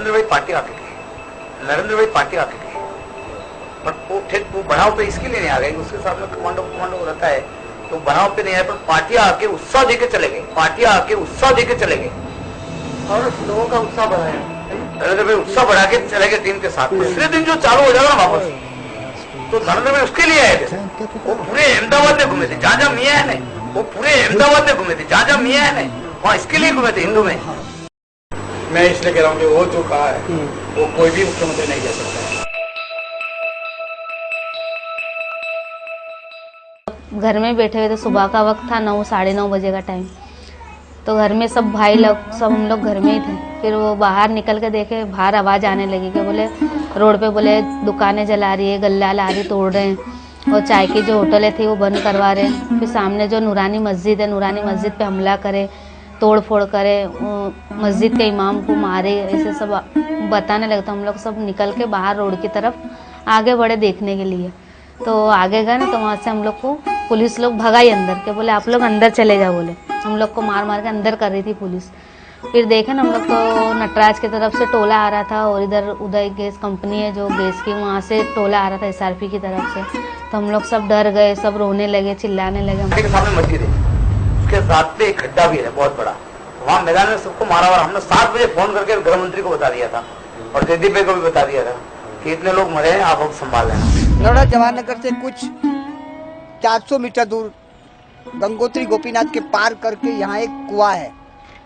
नरेंद्र भाई पार्टी आके गए, नरेंद्र भाई पार्टी आके गए, पर वो ठीक वो बनाव पे इसके लिए नहीं आ गए, उसके साथ में कमांडो रहता है, तो बनाव पे नहीं आए, पर पार्टी आके उत्साह देके चले गए, पार्टी आके उत्साह देके चले गए और लोगों का उत्साह बढ़ाया। नरेंद्र भाई उत्साह बढ़ा के चले गए टीम के साथ। दूसरे दिन जो चालू हो जाएगा ना वापस, तो नरेंद्र भाई उसके लिए आए थे। वो पूरे अहमदाबाद में घूमे थे, जहां जहां मियाँ है नहीं, वो पूरे अहमदाबाद में घूमे थे, जहां जहां मियाँ है नहीं, वहाँ इसके लिए घूमे थे हिंदू में। मैं इसलिए कह रहा हूँ कि वो जो कहा है वो कोई भी मुख्यमंत्री नहीं कह सकता है। घर में बैठे हुए थे, सुबह का वक्त था, 9 साढ़े 9 बजे का टाइम, तो घर में सब भाई लोग सब हम लोग घर में ही थे। फिर वो बाहर निकल के देखे, बाहर आवाज़ आने लगी कि बोले रोड पे बोले दुकानें जला रही है, गल्ला लारी तोड़ रहे हैं और चाय की जो होटलें थी वो बंद करवा रहे हैं। फिर सामने जो नूरानी मस्जिद है, नूरानी मस्जिद पे हमला करे, तोड़ फोड़ करे, मस्जिद के इमाम को मारे, ऐसे सब बताने लगे। तो हम लोग सब निकल के बाहर रोड की तरफ आगे बढ़े देखने के लिए। तो आगे गए ना, तो वहाँ से हम लोग को पुलिस लोग भगाई अंदर के, बोले आप लोग अंदर चले जाओ, बोले हम लोग को मार मार के अंदर कर रही थी पुलिस। फिर देखे ना हम लोग तो नटराज की तरफ से टोला आ रहा था और इधर उदय गैस कंपनी है जो गैस की, वहाँ से टोला आ रहा था SRP की तरफ से। तो हम लोग सब डर गए, सब रोने लगे, चिल्लाने लगे। सामने मस्जिद है, उसके साथ पे एक खड्डा भी है बहुत बड़ा, वहाँ मैदान में सबको मारा हुआ। हमने 7 बजे फोन करके गृह मंत्री को बता दिया था और जयदीप भाई को भी बता दिया था कि इतने लोग मरे हैं, आप संभाल लेना। नरोड़ा जवाहरनगर से कुछ 400 मीटर दूर गंगोत्री गोपीनाथ के पार करके यहाँ एक कुआं है।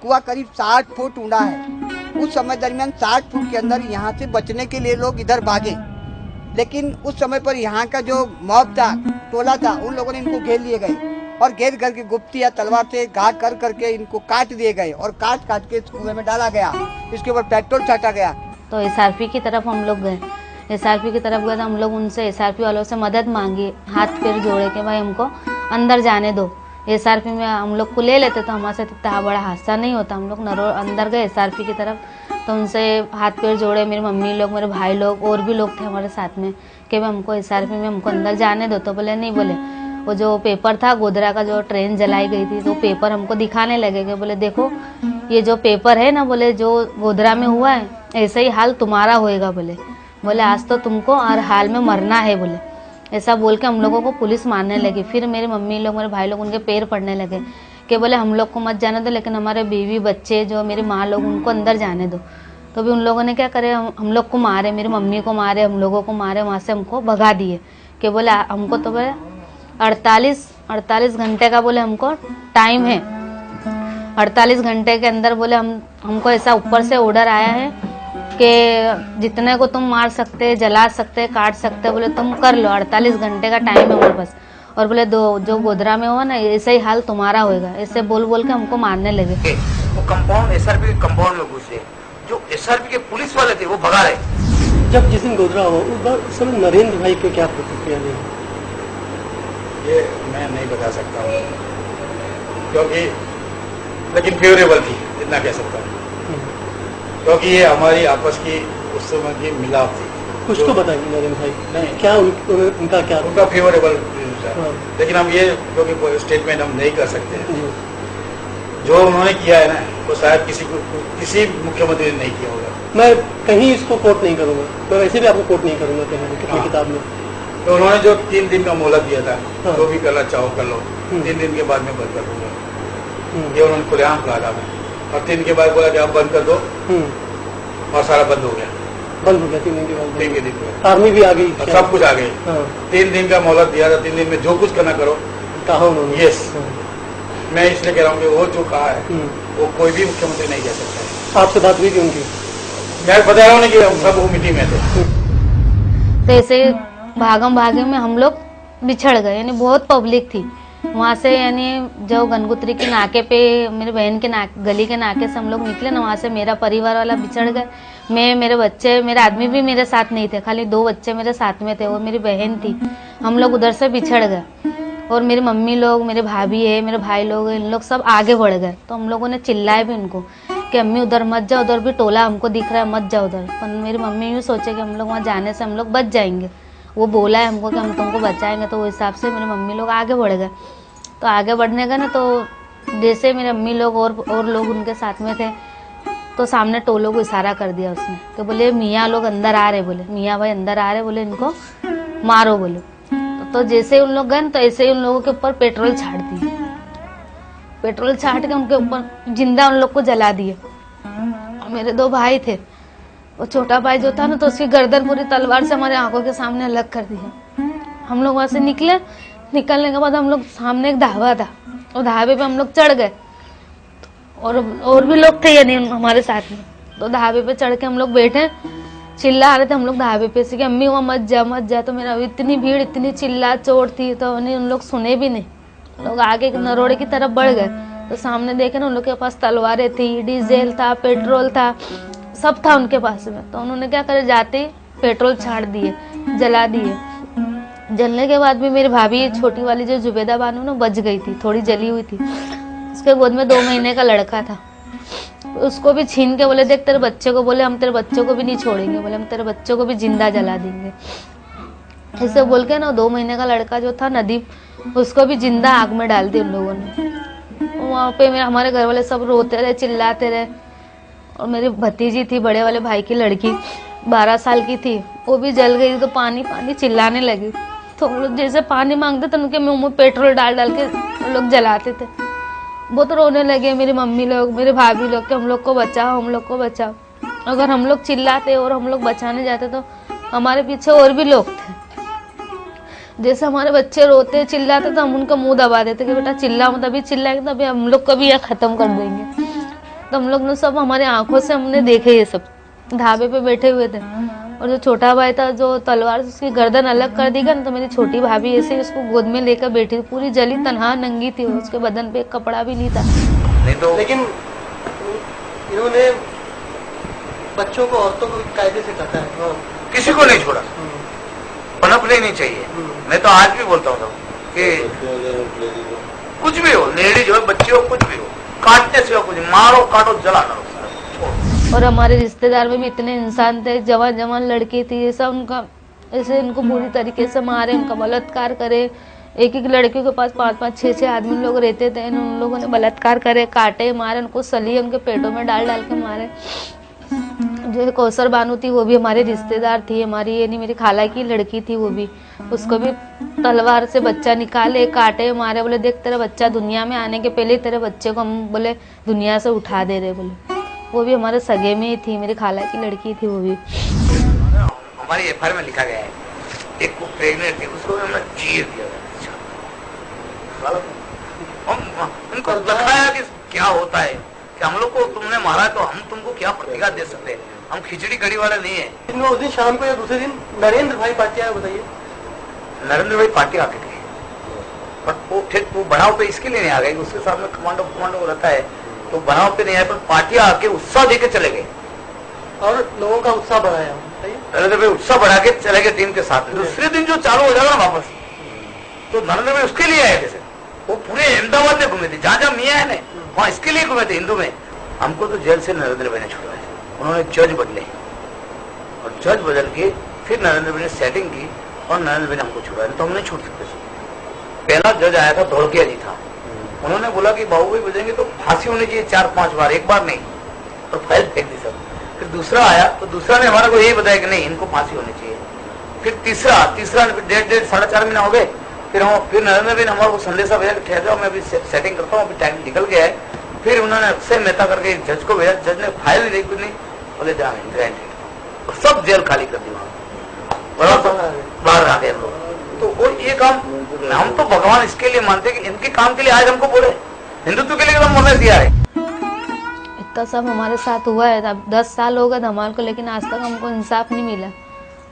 कुआं करीब 60 फुट ऊंडा है। उस समय दरमियान 60 फुट के अंदर यहाँ से बचने के लिए लोग इधर भागे, लेकिन उस समय पर यहाँ का जो मॉब था, टोला था, उन लोगों ने इनको घेर लिए गए और घेर करके गुप्ती या तलवार से घाट कर करके इनको काट दिए गए और काट काट के इस कुएं में डाला गया। इसके ऊपर पेट्रोल छाटा गया। तो SRP की तरफ हम लोग गए, SRP की तरफ गए तो हम लोग उनसे SRP वालों से मदद मांगी, हाथ पैर जोड़े कि भाई हमको अंदर जाने दो, SRP में हम लोग को ले लेते तो हमारे साथ इतना बड़ा हादसा नहीं होता। हम लोग अंदर गए SRP की तरफ, तो उनसे हाथ पैर जोड़े, मेरी मम्मी लोग, मेरे भाई लोग और भी लोग थे हमारे साथ में कि भाई हमको SRP में हमको अंदर जाने दो। तो बोले नहीं, बोले वो जो पेपर था गोधरा का, जो ट्रेन जलाई गई थी, तो पेपर हमको दिखाने लगे कि बोले देखो ये जो पेपर है ना, बोले जो गोधरा में हुआ है ऐसे ही हाल तुम्हारा होएगा, बोले आज तो तुमको हर हाल में मरना है, बोले ऐसा बोल के हम लोगों को पुलिस मारने लगी। फिर मेरे मम्मी लोग, मेरे भाई लोग उनके पैर पड़ने लगे कि बोले हम लोग को मत जाने दो, लेकिन हमारे बीवी बच्चे जो मेरी माँ लोग उनको अंदर जाने दो। तो भी उन लोगों ने क्या करे, हम लोग को मारे, मेरी मम्मी को मारे, हम लोगों को मारे, वहाँ से हमको भगा दिए कि बोले हमको तो बोले 48 घंटे का बोले हमको टाइम है, 48 घंटे के अंदर बोले हमको ऐसा ऊपर से ऑर्डर आया है कि जितने को तुम मार सकते, जला सकते, काट सकते, बोले तुम कर लो, 48 घंटे का टाइम है हमारे पास। और बोले जो गोधरा में हुआ ना ऐसे ही हाल तुम्हारा होएगा, ऐसे बोल बोल के हमको मारने लगे। वो कंपाउंड SRP के कंपाउंड में घुसे, जो SRP के पुलिस वाले थे वो भगा रहे। जब जिस दिन गोधरा हो उस बार उस समय नरेंद्र भाई को क्या प्रतिक्रिया दी? ये मैं नहीं बता सकता हूँ, क्योंकि लेकिन फेवरेबल थी, इतना कह सकता हूँ, क्योंकि ये हमारी आपस की उस समय की मिलाप थी। कुछ तो बताइए नरेंद्र भाई, नहीं क्या उनका क्या उनका फेवरेबल, हाँ। लेकिन हम ये क्योंकि स्टेटमेंट हम नहीं कर सकते। जो उन्होंने किया है ना वो शायद किसी मुख्यमंत्री ने नहीं किया होगा। मैं कहीं इसको कोट नहीं करूंगा, मैं वैसे भी आपको कोट नहीं करूंगा कहीं किसी किताब में। तो उन्होंने जो 3 दिन का मोहलत दिया था, हाँ। जो भी करना चाहो कर लो, 3 दिन के बाद में बंद कर दूंगा, ये उन्होंने खुलेआम कहा था। और 3 दिन के बाद बोला कि आप बंद कर दो और सारा बंद हो गया, 3 दिन के बाद। 3 के दिन में आर्मी भी आ गई, सब कुछ आ गई। 3 दिन का मोहलत दिया था, 3 दिन में जो कुछ करना करो, कहा उन्होंने। यस, मैं इसलिए कह रहा हूँ कि वो जो कहा है वो कोई भी मुख्यमंत्री नहीं कह सकता। आपसे बात हुई थी उनकी? मैं बता रहा हूँ कि हम सब वो मीटिंग में थे। तो ऐसे भागम भागे में हम लोग बिछड़ गए, यानी बहुत पब्लिक थी वहाँ से, यानी जो गंगोत्री के नाके पे मेरे बहन के गली के नाके से हम लोग निकले ना, वहाँ से मेरा परिवार वाला बिछड़ गए। मैं, मेरे बच्चे, मेरे आदमी भी मेरे साथ नहीं थे, खाली 2 बच्चे मेरे साथ में थे, वो मेरी बहन थी, हम लोग उधर से बिछड़ गए। और मेरी मम्मी लोग, मेरे भाभी है, मेरे भाई लोग, इन लोग सब आगे बढ़ गए। तो हम लोगों ने चिल्लाए भी उनको कि अम्मी उधर मत जाओ, उधर भी टोला हमको दिख रहा है, मत जाओ उधर। पर मेरी मम्मी यूँ सोचे कि हम लोग वहाँ जाने से हम लोग बच जाएंगे, वो बोला है हमको कि हम तुमको बचाएंगे, तो उस हिसाब से मेरी मम्मी लोग आगे बढ़ गए। तो आगे बढ़ने गए ना, तो जैसे मेरे अम्मी लोग और लोग उनके साथ में थे, तो सामने टोलो को इशारा कर दिया उसने कि बोले मियाँ लोग अंदर आ रहे, बोले मियाँ भाई अंदर आ रहे, बोले इनको मारो बोले। तो जैसे उन लोग गए तो ऐसे ही उन लोगों के ऊपर पेट्रोल छाट दिए, पेट्रोल छाट के उनके ऊपर जिंदा उन लोग को जला दिए। मेरे 2 भाई थे, वो छोटा भाई जो था ना तो उसकी गर्दन पूरी तलवार से हमारे आंखों के सामने अलग कर दी। हम लोग वहां से निकले, निकलने के बाद हम लोग सामने एक ढाबा था, वो ढाबे पे हम लोग चढ़ गए और भी लोग थे यानी हमारे साथ में। तो ढाबे पे चढ़ के हम लोग बैठे, चिल्ला रहे थे हम लोग ढाबे पे से कि अम्मी वहाँ मत जा। तो मेरा इतनी भीड़, इतनी चिल्ला चोट थी तो उन लोग सुने भी नहीं। लोग आगे नरोड़े की तरफ बढ़ गए तो सामने देखे ना उन लोग के पास तलवारें थी, डीजल था, पेट्रोल था, सब था उनके पास में। तो उन्होंने क्या करे, जाते ही पेट्रोल छाड़ दिए, जला दिए। जलने के बाद भी मेरी भाभी छोटी वाली जो जुबेदा बानू ना बच गई थी, थोड़ी जली हुई थी। उसके गोद में 2 महीने का लड़का था, उसको भी छीन के बोले देख तेरे बच्चे को, बोले हम तेरे बच्चों को भी नहीं छोड़ेंगे, बोले हम तेरे बच्चों को भी जिंदा जला देंगे। ऐसे बोल के ना 2 महीने का लड़का जो था नदीम, उसको भी जिंदा आग में डाल दी उन लोगों ने। वहाँ पे हमारे घर वाले सब रोते रहे, चिल्लाते रहे। और मेरी भतीजी थी, बड़े वाले भाई की लड़की 12 साल की थी, वो भी जल गई। तो पानी पानी चिल्लाने लगी, तो हम लोग जैसे पानी मांगते तो उनके मुंह में पेट्रोल डाल डाल के लोग जलाते थे। बहुत रोने लगे मेरी मम्मी लोग, मेरे भाभी लोग कि हम लोग को बचाओ, हम लोग को बचाओ। अगर हम लोग चिल्लाते और हम लोग बचाने जाते तो हमारे पीछे और भी लोग थे। जैसे हमारे बच्चे रोते चिल्लाते तो हम उनका मुंह दबा देते कि बेटा चिल्ला मत, अभी चिल्लाएंगे तो अभी हम लोग को भी यह खत्म कर देंगे। तो हम लोग ने सब, हमारे आंखों से हमने देखे ये सब। ढाबे पे बैठे हुए थे और जो छोटा भाई था जो तलवार से उसकी गर्दन अलग कर दी गई ना, तो मेरी छोटी भाभी ऐसे उसको गोद में लेकर बैठी, पूरी जली तनहा नंगी थी, उसके बदन पे एक कपड़ा भी नहीं था। नहीं तो लेकिन इन्होंने बच्चों को, औरतों को कायदे से काटा है, किसी को नहीं छोड़ा, पनपने नहीं चाहिए। मैं तो आज भी बोलता हूँ कि कुछ भी हो, लेडीज हो, बच्चे हो, कुछ भी हो, काटने से कुछ, मारो काटो जलाना। और हमारे रिश्तेदार में भी इतने इंसान थे, जवान जवान लड़की थी, ये सब उनका ऐसे इनको बुरी तरीके से मारे, उनका बलात्कार करे। एक एक लड़कियों के पास 5-5, 6-6 आदमी लोग रहते थे, उन लोगों ने बलात्कार करे, काटे, मारे, उनको सलिए उनके पेटों में डाल डाल के मारे। जो कौसर बानू थी वो भी हमारे रिश्तेदार थी, हमारी ये नहीं मेरी खाला की लड़की थी, वो भी, उसको भी तलवार से बच्चा निकाले, काटे, मारे। बोले देख तेरा बच्चा दुनिया में आने के पहले तेरे बच्चे को हम बोले दुनिया से उठा दे रहे, बोले। वो भी हमारे सगे में ही थी, मेरी खाला की लड़की थी वो भी। हमारी एफआईआर में लिखा गया है, एक को प्रेग्नेंट थी, उसको हमने चीर दिया। उनको दिखाया कि क्या होता है, कि हम लोग को तुमने मारा तो हम तुमको क्या प्रतिकार दे सकते हैं, हम खिचड़ी कड़ी वाले नहीं है। उस दिन शाम को या दूसरे दिन नरेंद्र भाई पाटिया, बताइए। नरेंद्र भाई पाटिया आके थे, बट वो फिर वो बनाव पे इसके लिए नहीं आ गए, उसके साथ में कमांडो रहता है, तो बनाव पे नहीं आए, पर पाटिया आके उत्साह देके चले गए और लोगों का उत्साह बढ़ाया। नरेंद्र भाई उत्साह बढ़ा के चले गए टीम के साथ। दूसरे दिन जो चालू हो जाएगा ना वापस, तो नरेंद्र भाई उसके लिए आए थे। वो पूरे अहमदाबाद में घूमे थे, जहाँ जहाँ मियाँ है ना वहाँ इसके लिए घूमे थे हिंदू में। हमको तो जेल से नरेंद्र भाई ने छुड़वाया, उन्होंने जज बदले और जज बदल के फिर नरेंद्र भाई ने सेटिंग की और नरेंद्र भाई ने हमको छुड़वाया, तो हम नहीं छूट सकते। पहला जज आया था धोड़किया जी था, उन्होंने बोला कि बाबू भाई बजेंगे तो फांसी होनी चाहिए 4-5 बार, एक बार नहीं, और फाइल फेंक दी सब। फिर दूसरा आया तो दूसरा ने हमारा को यही बताया कि नहीं इनको फांसी होनी चाहिए। फिर तीसरा ने 1.5 साढ़े 4 महीना हो गए। फिर नरेंद्र भाई ने हमारे को संदेशा भेजा कि ठहर जाओ, मैं अभी सेटिंग करता हूँ, अभी टाइम निकल गया है। फिर उन्होंने अक्षय मेहता करके जज को भेजा, जज ने फाइल नहीं कुछ नहीं, बोले जा ग्रांटेड, सब जेल खाली कर दी, बाहर आ गए हम लोग। तो वो ये काम हम तो भगवान इसके लिए मानते कि इनके काम के लिए आज हमको बोले, हिंदुत्व के लिए हम मरने दिया है। इतना सब हमारे साथ हुआ है, अब 10 साल हो गए धमाल को, लेकिन आज तक हमको इंसाफ नहीं मिला।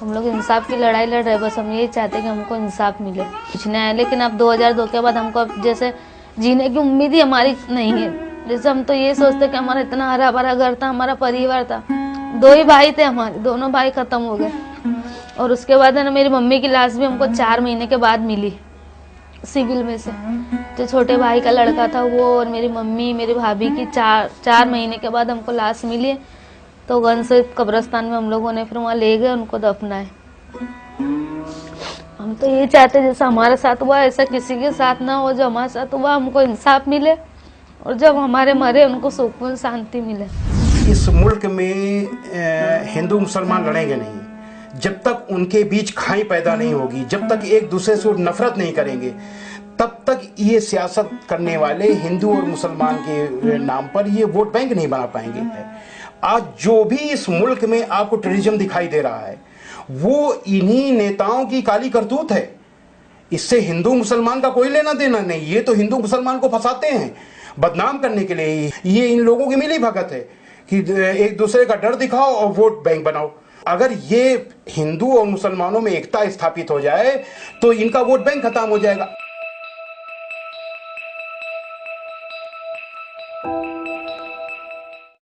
हम लोग इंसाफ की लड़ाई लड़ रहे हैं, बस हम यही चाहते हैं कि हमको इंसाफ मिले, कुछ नहीं है। लेकिन अब 2002 के बाद हमको अब जैसे जीने की उम्मीद ही हमारी नहीं है। जैसे हम तो ये सोचते कि हमारा इतना हरा भरा घर था, हमारा परिवार था, 2 ही भाई थे हमारे, दोनों भाई खत्म हो गए। और उसके बाद है ना मेरी मम्मी की लाश भी हमको 4 महीने के बाद मिली सिविल में से। जो छोटे भाई का लड़का था वो और मेरी मम्मी मेरी भाभी की 4 महीने के बाद हमको लाश मिली। तो गंज से कब्रिस्तान में हम लोगों ने फिर वहाँ ले गए उनको दफनाए। हम तो ये चाहते जैसा हमारे साथ हुआ ऐसा किसी के साथ ना हो, जो हमारे साथ हुआ हमको इंसाफ मिले और जब हमारे मरे उनको सुकून शांति मिले। इस मुल्क में हिंदू मुसलमान लड़ेंगे नहीं जब तक उनके बीच खाई पैदा नहीं होगी, जब तक एक दूसरे से नफरत नहीं करेंगे, तब तक ये सियासत करने वाले हिंदू और मुसलमान के नाम पर ये वोट बैंक नहीं बना पाएंगे। आज जो भी इस मुल्क में आपको टेररिज्म दिखाई दे रहा है वो इन्हीं नेताओं की काली करतूत है। इससे हिंदू मुसलमान का कोई लेना देना नहीं, ये तो हिंदू मुसलमान को फंसाते हैं बदनाम करने के लिए। ये इन लोगों की मिली भगत है कि एक दूसरे का डर दिखाओ और वोट बैंक बनाओ। अगर ये हिंदू और मुसलमानों में एकता स्थापित हो जाए तो इनका वोट बैंक खत्म हो जाएगा।